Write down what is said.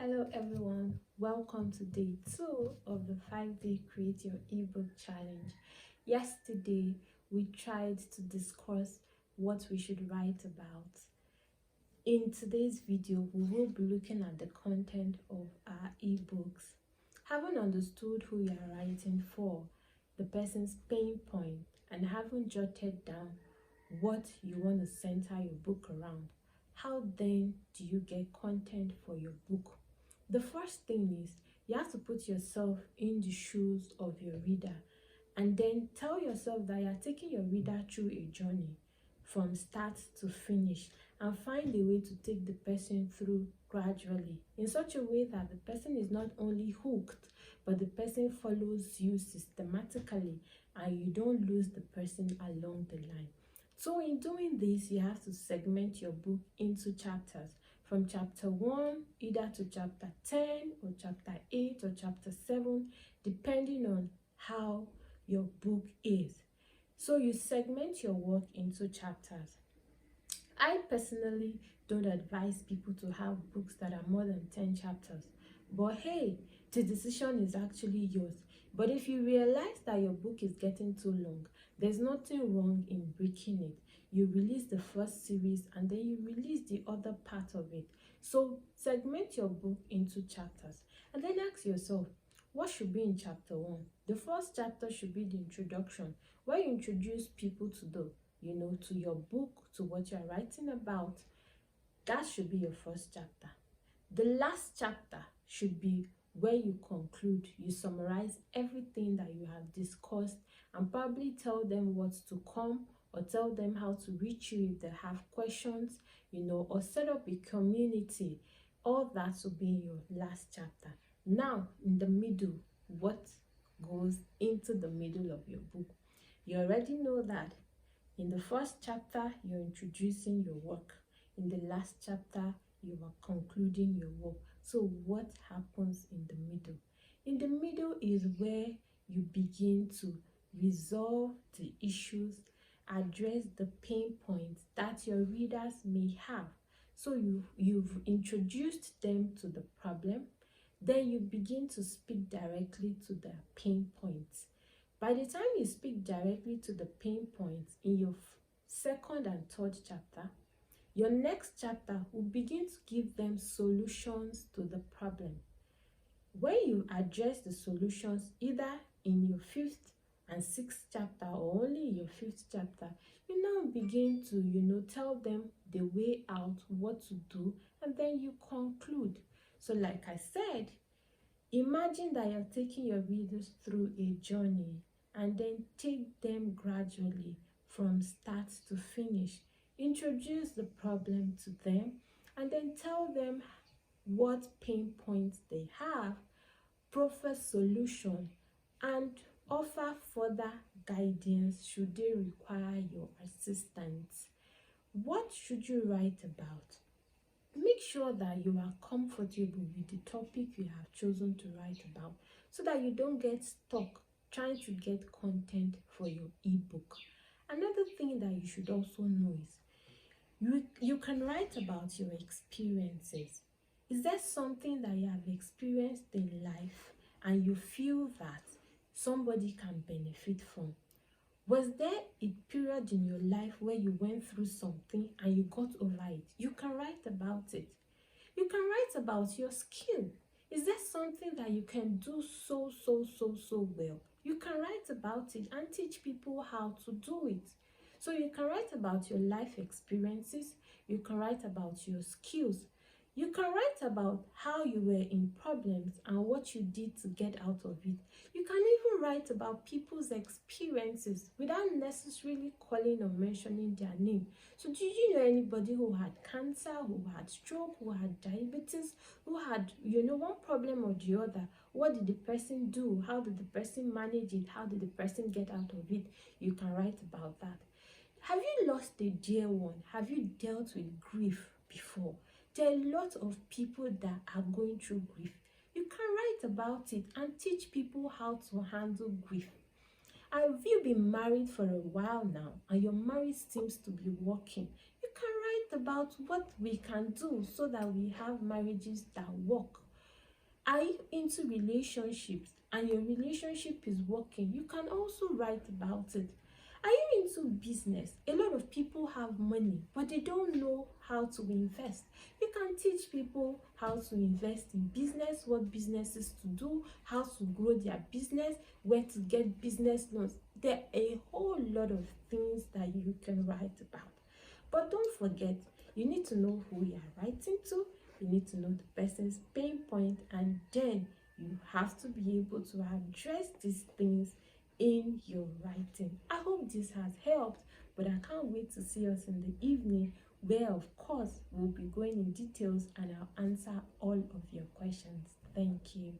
Hello everyone, welcome to day 2 of the 5-day Create Your ebook challenge. Yesterday we tried to discuss what we should write about. In today's video we will be looking at the content of our ebooks. Having understood who you are writing for, the person's pain point, and having jotted down what you want to center your book around, how then do you get content for your book? The first thing is you have to put yourself in the shoes of your reader and then tell yourself that you're taking your reader through a journey from start to finish, and find a way to take the person through gradually in such a way that the person is not only hooked, but the person follows you systematically and you don't lose the person along the line. So in doing this, you have to segment your book into chapters, from chapter 1 either to chapter 10 or chapter 8 or chapter 7, depending on how your book is. So you segment your work into chapters. I personally don't advise people to have books that are more than 10 chapters, but hey, the decision is actually yours. But if you realize that your book is getting too long, there's nothing wrong in breaking it. You release the first series and then you release the other part of it. So segment your book into chapters and then ask yourself, what should be in chapter 1? The first chapter should be the introduction, where you introduce people to to your book, to what you're writing about. That should be your first chapter. The last chapter should be where you conclude, you summarize everything that you have discussed and probably tell them what's to come, or tell them how to reach you if they have questions, or set up a community. All that will be in your last chapter. Now, in the middle, what goes into the middle of your book? You already know that in the first chapter, you're introducing your work. In the last chapter, you are concluding your work. So what happens in the middle? In the middle is where you begin to resolve the issues, address the pain points that your readers may have. So you've introduced them to the problem, then you begin to speak directly to their pain points. By the time you speak directly to the pain points in your second and third chapter, your next chapter will begin to give them solutions to the problem. When you address the solutions either in your fifth and sixth chapter or only in your fifth chapter, you now begin to tell them the way out, what to do, and then you conclude. So like I said, imagine that you're taking your readers through a journey and then take them gradually from start to finish. Introduce the problem to them and then tell them what pain points they have, proffer solution, and offer further guidance should they require your assistance. What should you write about? Make sure that you are comfortable with the topic you have chosen to write about so that you don't get stuck trying to get content for your ebook. Another thing that you should also know is you can write about your experiences. Is there something that you have experienced in life and you feel that somebody can benefit from? Was there a period in your life where you went through something and you got over it? You can write about it. You can write about your skill. Is there something that you can do so well? You can write about it and teach people how to do it. So you can write about your life experiences. You can write about your skills. You can write about how you were in problems and what you did to get out of it. You can even write about people's experiences without necessarily calling or mentioning their name. So did you know anybody who had cancer, who had stroke, who had diabetes, who had, one problem or the other? What did the person do? How did the person manage it? How did the person get out of it? You can write about that. Have you lost a dear one? Have you dealt with grief before? There are a lot of people that are going through grief. You can write about it and teach people how to handle grief. Have you been married for a while now and your marriage seems to be working? You can write about what we can do so that we have marriages that work. Are you into relationships and your relationship is working? You can also write about it. Are you into business? A lot of people have money, but they don't know how to invest. You can teach people how to invest in business, what businesses to do, how to grow their business, where to get business loans. There are a whole lot of things that you can write about. But don't forget, you need to know who you are writing to, you need to know the person's pain point, and then you have to be able to address these things in your writing. I hope this has helped, but I can't wait to see us in the evening, where of course we'll be going in details and I'll answer all of your questions. Thank you.